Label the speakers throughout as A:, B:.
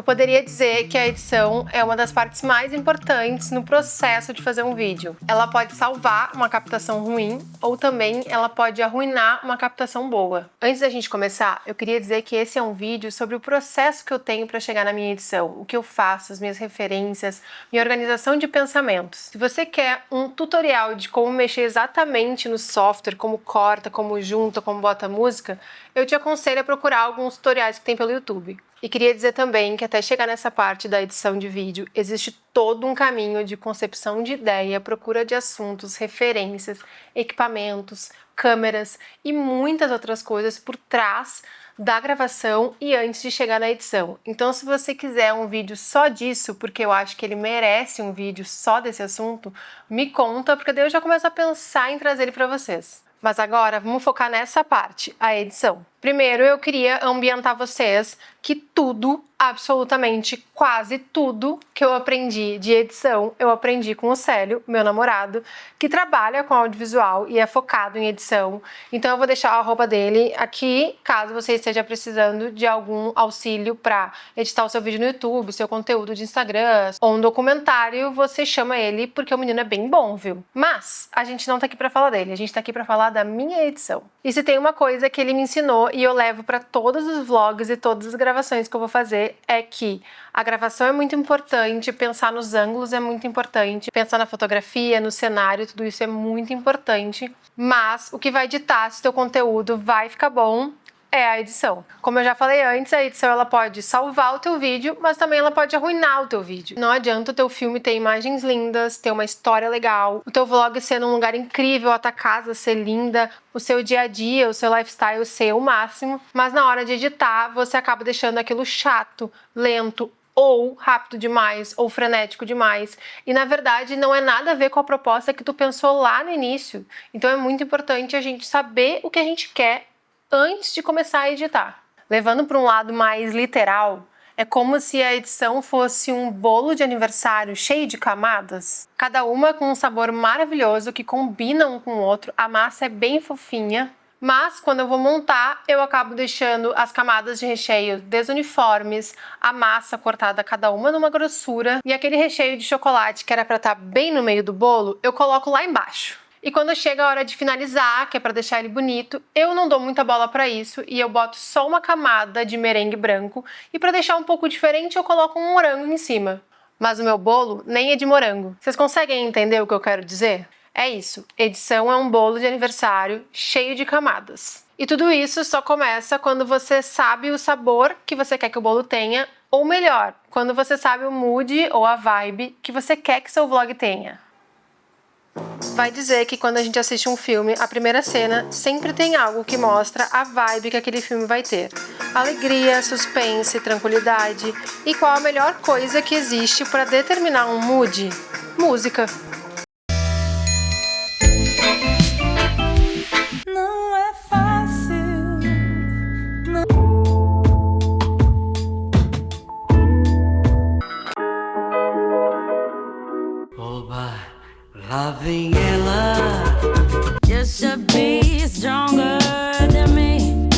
A: poderia dizer que a edição é uma das partes mais importantes no processo de fazer um vídeo. Ela pode salvar uma captação ruim ou também ela pode arruinar uma captação boa. Antes da gente começar, eu queria dizer que esse é um vídeo sobre o processo que eu tenho para chegar na minha edição, o que eu faço, as minhas referências, minha organização de pensamentos. Se você quer um tutorial de como mexer exatamente no software, como corta, como junta, como bota música, eu te aconselho a procurar alguns tutoriais que tem pelo YouTube. E queria dizer também que até chegar nessa parte da edição de vídeo, existe todo um caminho de concepção de ideia, procura de assuntos, referências, equipamentos, câmeras e muitas outras coisas por trás da gravação e antes de chegar na edição. Então, se você quiser um vídeo só disso, porque eu acho que ele merece um vídeo só desse assunto, me conta, porque daí eu já começo a pensar em trazer ele para vocês. Mas agora vamos focar nessa parte, a edição. Primeiro eu queria ambientar vocês que tudo, absolutamente quase tudo que eu aprendi de edição, eu aprendi com o Célio, meu namorado, que trabalha com audiovisual e é focado em edição. Então eu vou deixar a arroba dele aqui, caso você esteja precisando de algum auxílio para editar o seu vídeo no YouTube, seu conteúdo de Instagram ou um documentário, você chama ele porque o menino é bem bom, viu? Mas a gente não tá aqui para falar dele, a gente tá aqui para falar da minha edição. E se tem uma coisa que ele me ensinou e eu levo para todos os vlogs e todas as gravações que eu vou fazer, é que a gravação é muito importante, pensar nos ângulos é muito importante, pensar na fotografia, no cenário, tudo isso é muito importante, mas o que vai ditar se teu conteúdo vai ficar bom é a edição. Como eu já falei antes, a edição ela pode salvar o teu vídeo, mas também ela pode arruinar o teu vídeo. Não adianta o teu filme ter imagens lindas, ter uma história legal, o teu vlog ser num lugar incrível, a tua casa ser linda, o seu dia a dia, o seu lifestyle ser o máximo, mas na hora de editar você acaba deixando aquilo chato, lento, ou rápido demais, ou frenético demais. E na verdade não é nada a ver com a proposta que tu pensou lá no início. Então é muito importante a gente saber o que a gente quer antes de começar a editar. Levando para um lado mais literal, é como se a edição fosse um bolo de aniversário cheio de camadas, cada uma com um sabor maravilhoso que combina um com o outro, a massa é bem fofinha, mas quando eu vou montar, eu acabo deixando as camadas de recheio desuniformes, a massa cortada cada uma numa grossura, e aquele recheio de chocolate que era para estar bem no meio do bolo, eu coloco lá embaixo. E quando chega a hora de finalizar, que é para deixar ele bonito, eu não dou muita bola para isso e eu boto só uma camada de merengue branco e para deixar um pouco diferente eu coloco um morango em cima. Mas o meu bolo nem é de morango. Vocês conseguem entender o que eu quero dizer? É isso, edição é um bolo de aniversário cheio de camadas. E tudo isso só começa quando você sabe o sabor que você quer que o bolo tenha, ou melhor, quando você sabe o mood ou a vibe que você quer que seu vlog tenha. Vai dizer que quando a gente assiste um filme, a primeira cena sempre tem algo que mostra a vibe que aquele filme vai ter. Alegria, suspense, tranquilidade. E qual a melhor coisa que existe para determinar um mood? Música.
B: Não é fácil.
C: Loving ela, you should be stronger than me.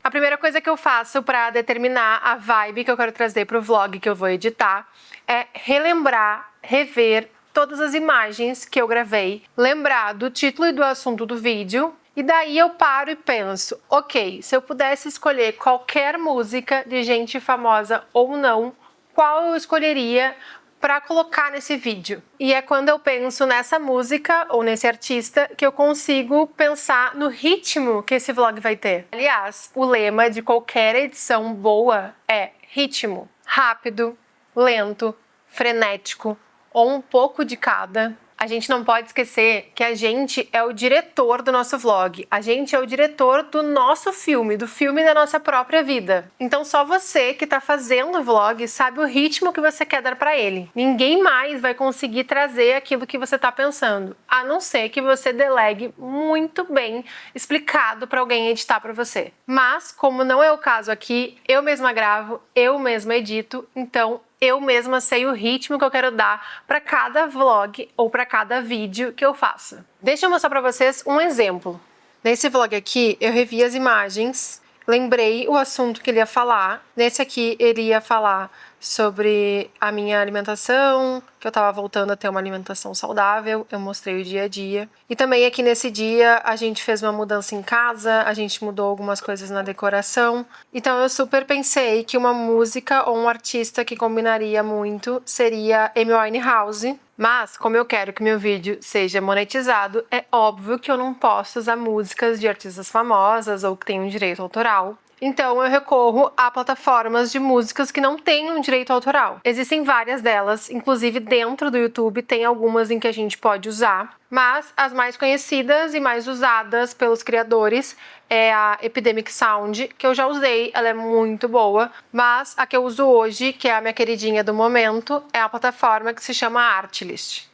A: A primeira coisa que eu faço para determinar a vibe que eu quero trazer para o vlog que eu vou editar é relembrar, rever todas as imagens que eu gravei, lembrar do título e do assunto do vídeo, e daí eu paro e penso, ok, se eu pudesse escolher qualquer música de gente famosa ou não, qual eu escolheria para colocar nesse vídeo? E é quando eu penso nessa música ou nesse artista que eu consigo pensar no ritmo que esse vlog vai ter. Aliás, o lema de qualquer edição boa é ritmo. Rápido, lento, frenético ou um pouco de cada. A gente não pode esquecer que a gente é o diretor do nosso vlog, a gente é o diretor do nosso filme, do filme da nossa própria vida. Então só você que está fazendo o vlog sabe o ritmo que você quer dar para ele. Ninguém mais vai conseguir trazer aquilo que você está pensando, a não ser que você delegue muito bem explicado para alguém editar para você. Mas, como não é o caso aqui, eu mesma gravo, eu mesma edito, então eu mesma sei o ritmo que eu quero dar para cada vlog ou para cada vídeo que eu faço. Deixa eu mostrar para vocês um exemplo. Nesse vlog aqui, eu revi as imagens, lembrei o assunto que ele ia falar. Nesse aqui, ele ia falar sobre a minha alimentação, que eu tava voltando a ter uma alimentação saudável, eu mostrei o dia a dia. E também aqui nesse dia, a gente fez uma mudança em casa, a gente mudou algumas coisas na decoração. Então eu super pensei que uma música ou um artista que combinaria muito seria Amy Winehouse. Mas, como eu quero que meu vídeo seja monetizado, é óbvio que eu não posso usar músicas de artistas famosas ou que tenham direito autoral. Então eu recorro a plataformas de músicas que não tenham direito autoral. Existem várias delas, inclusive dentro do YouTube tem algumas em que a gente pode usar, mas as mais conhecidas e mais usadas pelos criadores é a Epidemic Sound, que eu já usei, ela é muito boa, mas a que eu uso hoje, que é a minha queridinha do momento, é a plataforma que se chama Artlist.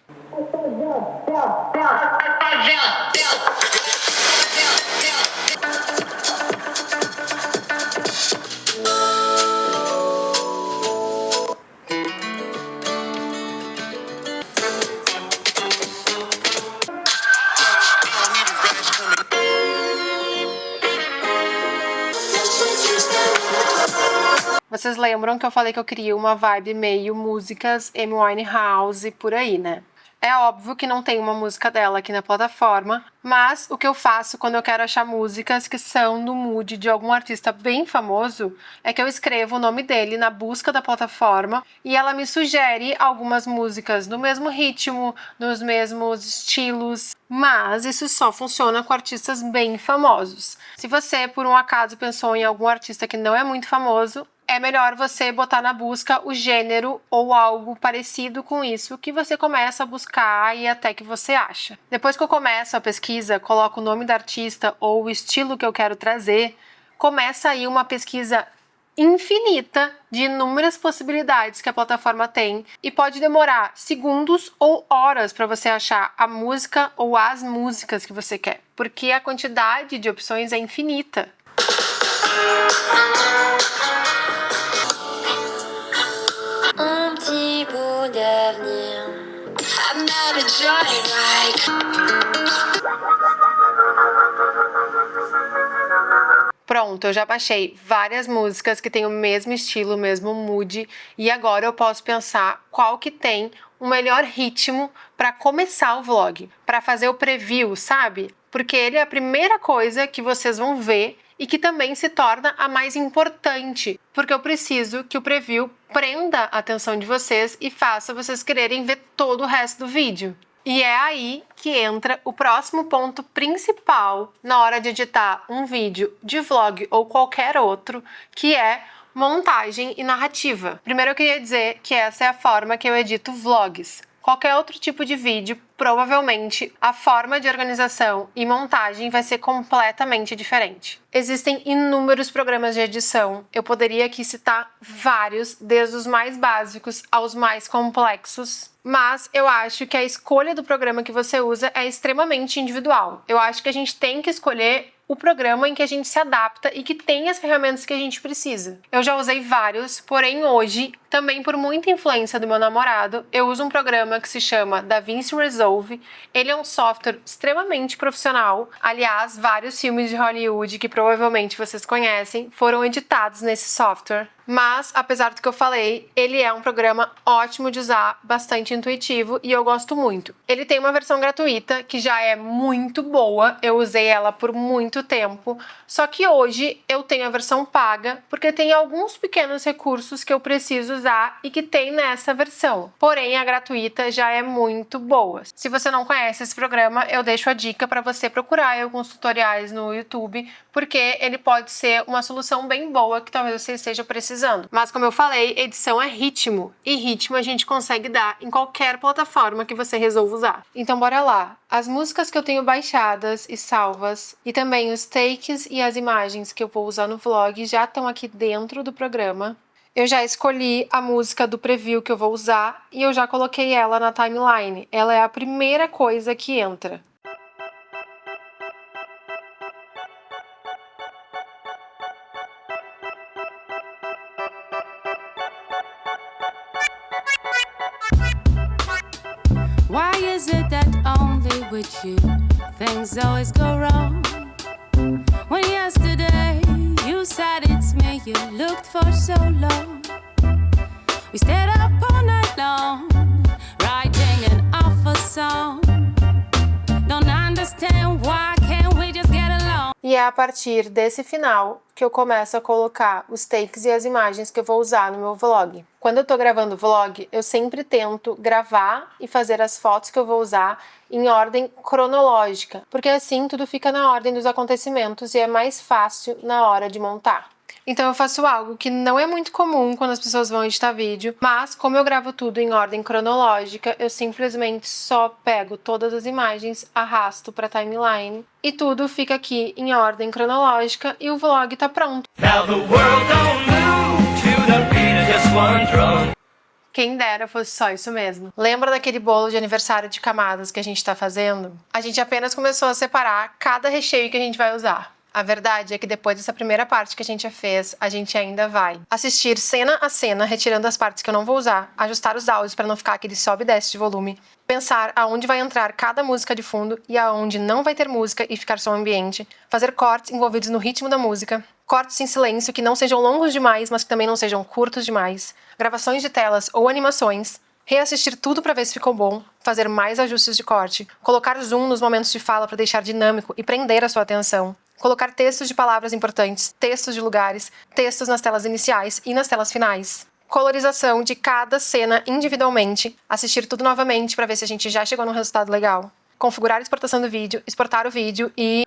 A: Vocês lembram que eu falei que eu queria uma vibe meio músicas Amy Winehouse por aí, né? É óbvio que não tem uma música dela aqui na plataforma, mas o que eu faço quando eu quero achar músicas que são no mood de algum artista bem famoso é que eu escrevo o nome dele na busca da plataforma e ela me sugere algumas músicas no mesmo ritmo, nos mesmos estilos, mas isso só funciona com artistas bem famosos. Se você, por um acaso, pensou em algum artista que não é muito famoso, é melhor você botar na busca o gênero ou algo parecido com isso que você começa a buscar e até que você acha. Depois que eu começo a pesquisa, coloco o nome da artista ou o estilo que eu quero trazer, começa aí uma pesquisa infinita de inúmeras possibilidades que a plataforma tem e pode demorar segundos ou horas para você achar a música ou as músicas que você quer, porque a quantidade de opções é infinita.
C: Un petit bout d'avenir. I'm not a joyride.
A: Pronto, eu já baixei várias músicas que têm o mesmo estilo, o mesmo mood, e agora eu posso pensar qual que tem o melhor ritmo para começar o vlog, para fazer o preview, sabe? Porque ele é a primeira coisa que vocês vão ver e que também se torna a mais importante, porque eu preciso que o preview prenda a atenção de vocês e faça vocês quererem ver todo o resto do vídeo. E é aí que entra o próximo ponto principal na hora de editar um vídeo de vlog ou qualquer outro, que é montagem e narrativa. Primeiro eu queria dizer que essa é a forma que eu edito vlogs. Qualquer outro tipo de vídeo, provavelmente a forma de organização e montagem vai ser completamente diferente. Existem inúmeros programas de edição, eu poderia aqui citar vários, desde os mais básicos aos mais complexos, mas eu acho que a escolha do programa que você usa é extremamente individual. Eu acho que a gente tem que escolher o programa em que a gente se adapta e que tem as ferramentas que a gente precisa. Eu já usei vários, porém hoje, também por muita influência do meu namorado, eu uso um programa que se chama DaVinci Resolve. Ele é um software extremamente profissional. Aliás, vários filmes de Hollywood que provavelmente vocês conhecem foram editados nesse software. Mas, apesar do que eu falei, ele é um programa ótimo de usar, bastante intuitivo e eu gosto muito. Ele tem uma versão gratuita que já é muito boa, eu usei ela por muito tempo, só que hoje eu tenho a versão paga porque tem alguns pequenos recursos que eu preciso usar e que tem nessa versão. Porém, a gratuita já é muito boa. Se você não conhece esse programa, eu deixo a dica para você procurar alguns tutoriais no YouTube, porque ele pode ser uma solução bem boa que talvez você esteja precisando. Mas como eu falei, edição é ritmo, e ritmo a gente consegue dar em qualquer plataforma que você resolva usar. Então bora lá! As músicas que eu tenho baixadas e salvas, e também os takes e as imagens que eu vou usar no vlog já estão aqui dentro do programa. Eu já escolhi a música do preview que eu vou usar e eu já coloquei ela na timeline. Ela é a primeira coisa que entra.
C: Why is it that only with you things always go wrong? When yesterday you
B: you looked for so long. We stayed up all night long, writing an awful song. Don't understand why can't we just get along?
A: E é a partir desse final que eu começo a colocar os takes e as imagens que eu vou usar no meu vlog. Quando eu tô gravando o vlog, eu sempre tento gravar e fazer as fotos que eu vou usar em ordem cronológica, porque assim tudo fica na ordem dos acontecimentos e é mais fácil na hora de montar. Então eu faço algo que não é muito comum quando as pessoas vão editar vídeo, mas como eu gravo tudo em ordem cronológica, eu simplesmente só pego todas as imagens, arrasto para timeline e tudo fica aqui em ordem cronológica e o vlog tá pronto.
D: Now the world don't move to the beat of just one drum.
A: Quem dera fosse só isso mesmo. Lembra daquele bolo de aniversário de camadas que a gente tá fazendo? A gente apenas começou a separar cada recheio que a gente vai usar. A verdade é que depois dessa primeira parte que a gente já fez, a gente ainda vai assistir cena a cena, retirando as partes que eu não vou usar, ajustar os áudios para não ficar aquele sobe e desce de volume, pensar aonde vai entrar cada música de fundo e aonde não vai ter música e ficar som ambiente, fazer cortes envolvidos no ritmo da música, cortes em silêncio que não sejam longos demais, mas que também não sejam curtos demais, gravações de telas ou animações, reassistir tudo para ver se ficou bom, fazer mais ajustes de corte, colocar zoom nos momentos de fala para deixar dinâmico e prender a sua atenção, colocar textos de palavras importantes, textos de lugares, textos nas telas iniciais e nas telas finais. Colorização de cada cena individualmente, assistir tudo novamente para ver se a gente já chegou num resultado legal. Configurar a exportação do vídeo, exportar o vídeo e...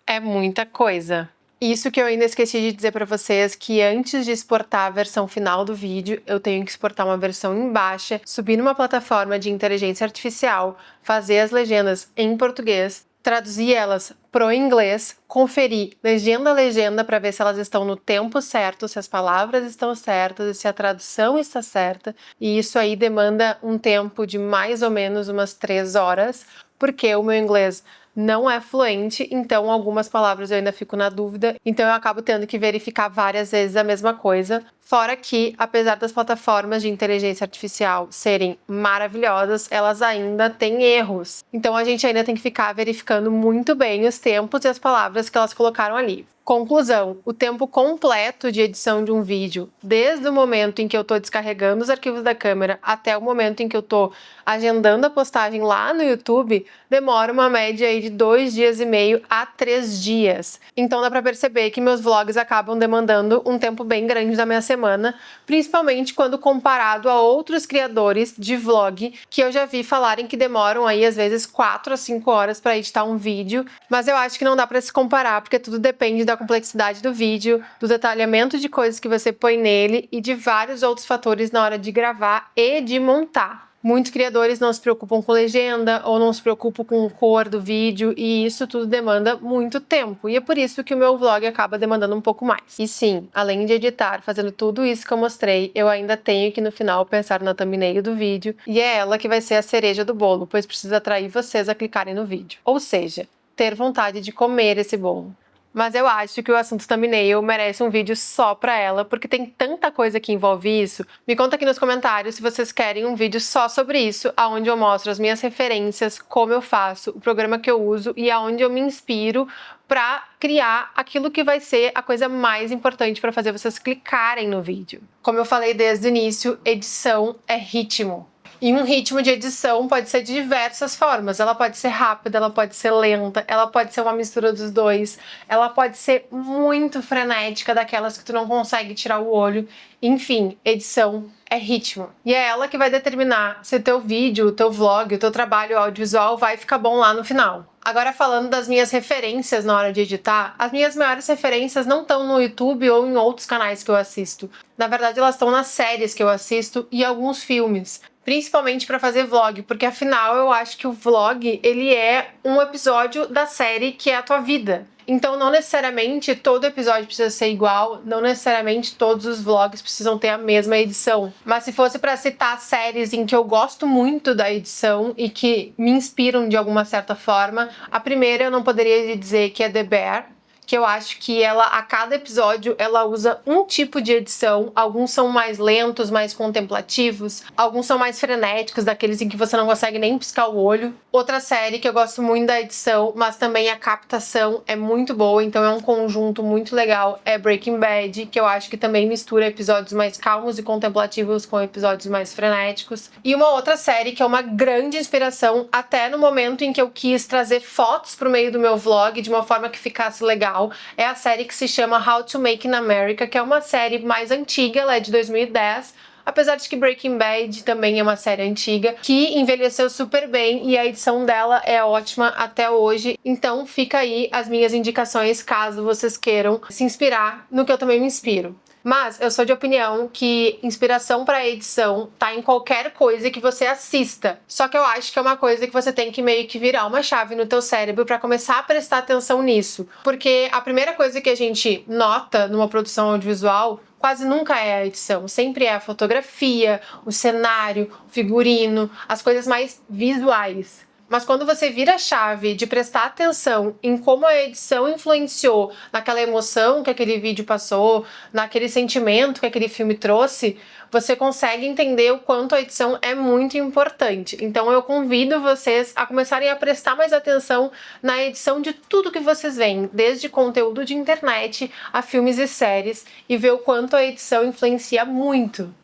A: é muita coisa. Isso que eu ainda esqueci de dizer para vocês, que antes de exportar a versão final do vídeo, eu tenho que exportar uma versão em baixa, subir numa plataforma de inteligência artificial, fazer as legendas em português, traduzir elas pro inglês, conferir legenda a legenda para ver se elas estão no tempo certo, se as palavras estão certas, se a tradução está certa. E isso aí demanda um tempo de mais ou menos umas 3 horas, porque o meu inglês não é fluente, então algumas palavras eu ainda fico na dúvida, então eu acabo tendo que verificar várias vezes a mesma coisa. Fora que, apesar das plataformas de inteligência artificial serem maravilhosas, elas ainda têm erros. Então a gente ainda tem que ficar verificando muito bem os tempos e as palavras que elas colocaram ali. Conclusão, o tempo completo de edição de um vídeo, desde o momento em que eu estou descarregando os arquivos da câmera até o momento em que eu estou agendando a postagem lá no YouTube, demora uma média aí de 2 dias e meio a 3 dias. Então dá para perceber que meus vlogs acabam demandando um tempo bem grande da minha semana, principalmente quando comparado a outros criadores de vlog que eu já vi falarem que demoram aí às vezes 4 a 5 horas para editar um vídeo, mas eu acho que não dá para se comparar porque tudo depende da complexidade do vídeo, do detalhamento de coisas que você põe nele e de vários outros fatores na hora de gravar e de montar. Muitos criadores não se preocupam com legenda ou não se preocupam com cor do vídeo e isso tudo demanda muito tempo e é por isso que o meu vlog acaba demandando um pouco mais. E sim, além de editar, fazendo tudo isso que eu mostrei, eu ainda tenho que no final pensar na thumbnail do vídeo e é ela que vai ser a cereja do bolo, pois precisa atrair vocês a clicarem no vídeo. Ou seja, ter vontade de comer esse bolo. Mas eu acho que o assunto thumbnail merece um vídeo só pra ela, porque tem tanta coisa que envolve isso. Me conta aqui nos comentários se vocês querem um vídeo só sobre isso, onde eu mostro as minhas referências, como eu faço, o programa que eu uso e aonde eu me inspiro pra criar aquilo que vai ser a coisa mais importante pra fazer vocês clicarem no vídeo. Como eu falei desde o início, edição é ritmo. E um ritmo de edição pode ser de diversas formas. Ela pode ser rápida, ela pode ser lenta, ela pode ser uma mistura dos dois, ela pode ser muito frenética, daquelas que tu não consegue tirar o olho. Enfim, edição é ritmo. E é ela que vai determinar se o teu vídeo, o teu vlog, o teu trabalho audiovisual vai ficar bom lá no final. Agora falando das minhas referências na hora de editar, as minhas maiores referências não estão no YouTube ou em outros canais que eu assisto. Na verdade, elas estão nas séries que eu assisto e alguns filmes. Principalmente para fazer vlog, porque afinal eu acho que o vlog, ele é um episódio da série que é a tua vida. Então não necessariamente todo episódio precisa ser igual, não necessariamente todos os vlogs precisam ter a mesma edição. Mas se fosse para citar séries em que eu gosto muito da edição e que me inspiram de alguma certa forma, a primeira eu não poderia dizer que é The Bear, que eu acho que ela, a cada episódio, ela usa um tipo de edição. Alguns são mais lentos, mais contemplativos. Alguns são mais frenéticos, daqueles em que você não consegue nem piscar o olho. Outra série que eu gosto muito da edição, mas também a captação é muito boa, então é um conjunto muito legal, é Breaking Bad, que eu acho que também mistura episódios mais calmos e contemplativos com episódios mais frenéticos. E uma outra série que é uma grande inspiração, até no momento em que eu quis trazer fotos pro meio do meu vlog de uma forma que ficasse legal, é a série que se chama How to Make in America, que é uma série mais antiga, ela é de 2010, apesar de que Breaking Bad também é uma série antiga, que envelheceu super bem e a edição dela é ótima até hoje. Então fica aí as minhas indicações caso vocês queiram se inspirar no que eu também me inspiro. Mas eu sou de opinião que inspiração para edição tá em qualquer coisa que você assista. Só que eu acho que é uma coisa que você tem que meio que virar uma chave no teu cérebro para começar a prestar atenção nisso. Porque a primeira coisa que a gente nota numa produção audiovisual quase nunca é a edição, sempre é a fotografia, o cenário, o figurino, as coisas mais visuais. Mas quando você vira a chave de prestar atenção em como a edição influenciou naquela emoção que aquele vídeo passou, naquele sentimento que aquele filme trouxe, você consegue entender o quanto a edição é muito importante. Então eu convido vocês a começarem a prestar mais atenção na edição de tudo que vocês veem, desde conteúdo de internet a filmes e séries, e ver o quanto a edição influencia muito.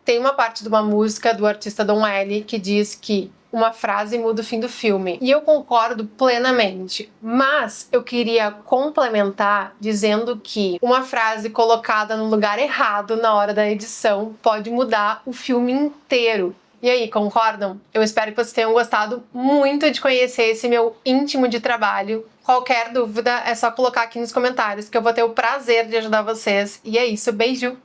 A: Tem uma parte de uma música do artista Don L que diz que uma frase muda o fim do filme. E eu concordo plenamente. Mas eu queria complementar dizendo que uma frase colocada no lugar errado na hora da edição pode mudar o filme inteiro. E aí, concordam? Eu espero que vocês tenham gostado muito de conhecer esse meu íntimo de trabalho. Qualquer dúvida é só colocar aqui nos comentários que eu vou ter o prazer de ajudar vocês. E é isso, beijo!